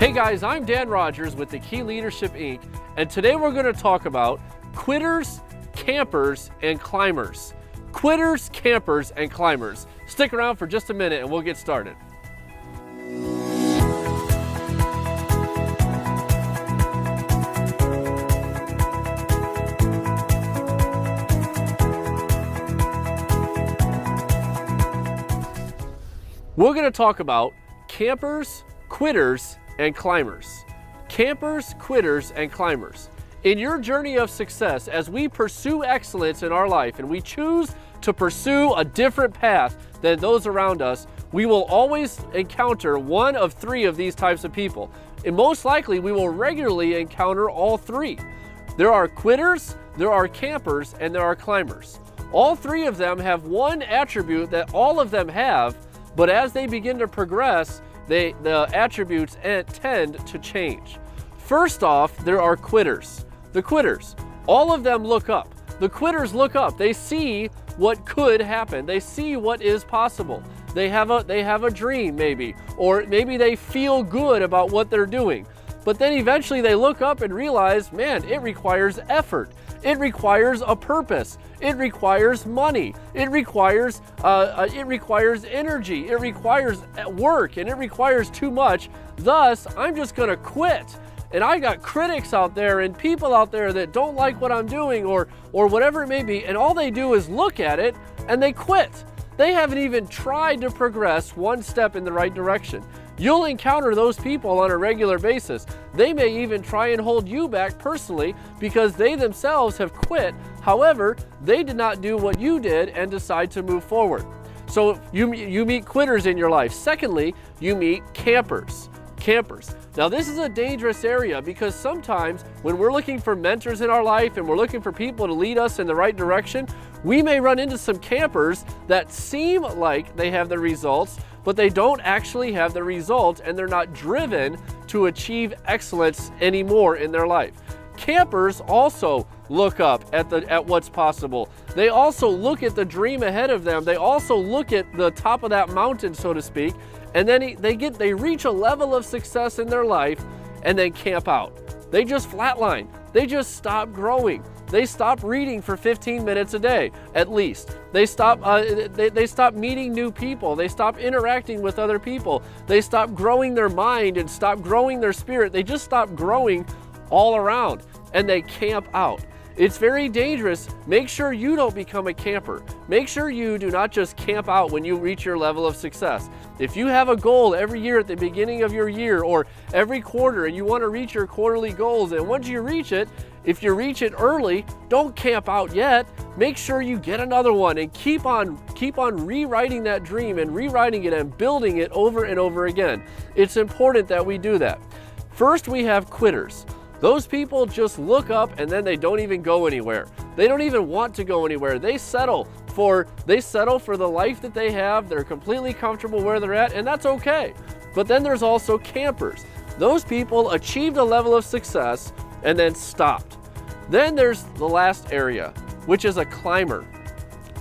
Hey guys, I'm Dan Rodgers with the Key Leadership Inc. and today we're going to talk about quitters, campers, and climbers. Quitters, campers, and climbers. Stick around for just a minute and we'll get started. We're going to talk about campers, quitters, and climbers. Campers, quitters, and climbers. In your journey of success, as we pursue excellence in our life and we choose to pursue a different path than those around us, we will always encounter one of three of these types of people. And most likely, we will regularly encounter all three. There are quitters, there are campers, and there are climbers. All three of them have one attribute that all of them have, but as they begin to progress, the attributes tend to change. First off, there are quitters. The quitters, all of them look up. The quitters look up. They see what could happen. They see what is possible. They have a dream maybe, or maybe they feel good about what they're doing. But then eventually they look up and realize, man, it requires effort. It requires a purpose. It requires money. It requires energy. It requires work, and it requires too much. Thus, I'm just going to quit. And I got critics out there and people out there that don't like what I'm doing or whatever it may be, and all they do is look at it and they quit. They haven't even tried to progress one step in the right direction. You'll encounter those people on a regular basis. They may even try and hold you back personally because they themselves have quit. However, they did not do what you did and decide to move forward. So you meet quitters in your life. Secondly, you meet campers. Campers. Now this is a dangerous area because sometimes when we're looking for mentors in our life and we're looking for people to lead us in the right direction, we may run into some campers that seem like they have the results, but they don't actually have the results and they're not driven to achieve excellence anymore in their life. Campers also look up at what's possible. They also look at the dream ahead of them. They also look at the top of that mountain, so to speak, and then they reach a level of success in their life and then camp out. They just flatline. They just stop growing. They stop reading for 15 minutes a day, at least. They stop meeting new people. They stop interacting with other people. They stop growing their mind and stop growing their spirit. They just stop growing all around and they camp out. It's very dangerous. Make sure you don't become a camper. Make sure you do not just camp out when you reach your level of success. If you have a goal every year at the beginning of your year or every quarter and you want to reach your quarterly goals, and once you reach it, if you reach it early, don't camp out yet. Make sure you get another one and keep on rewriting that dream and rewriting it and building it over and over again. It's important that we do that. First, we have quitters. Those people just look up and then they don't even go anywhere. They don't even want to go anywhere. They settle for the life that they have. They're completely comfortable where they're at, and that's okay. But then there's also campers. Those people achieved a level of success and then stopped. Then there's the last area, which is a climber.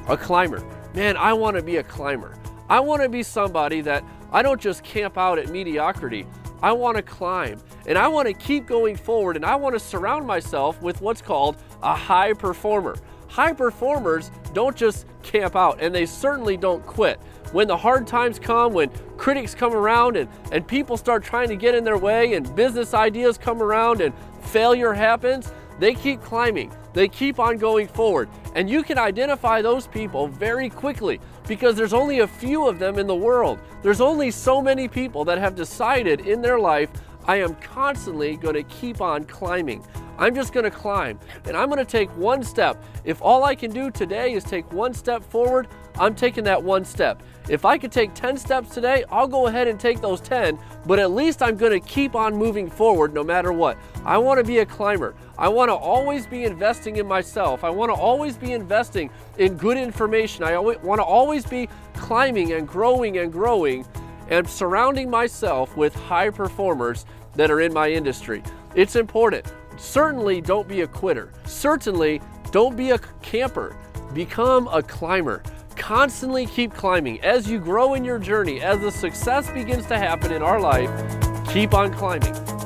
A climber. Man, I want to be a climber. I want to be somebody that I don't just camp out at mediocrity. I want to climb, and I want to keep going forward, and I want to surround myself with what's called a high performer. High performers don't just camp out, and they certainly don't quit. When the hard times come, when critics come around and people start trying to get in their way and business ideas come around and failure happens, they keep climbing. They keep on going forward. And you can identify those people very quickly because there's only a few of them in the world. There's only so many people that have decided in their life, I am constantly going to keep on climbing. I'm just going to climb and I'm going to take one step. If all I can do today is take one step forward, I'm taking that one step. If I could take 10 steps today, I'll go ahead and take those 10, but at least I'm going to keep on moving forward no matter what. I want to be a climber. I want to always be investing in myself. I want to always be investing in good information. I want to always be climbing and growing and surrounding myself with high performers that are in my industry. It's important. Certainly don't be a quitter. Certainly don't be a camper. Become a climber. Constantly keep climbing. As you grow in your journey, as the success begins to happen in our life, Keep on climbing.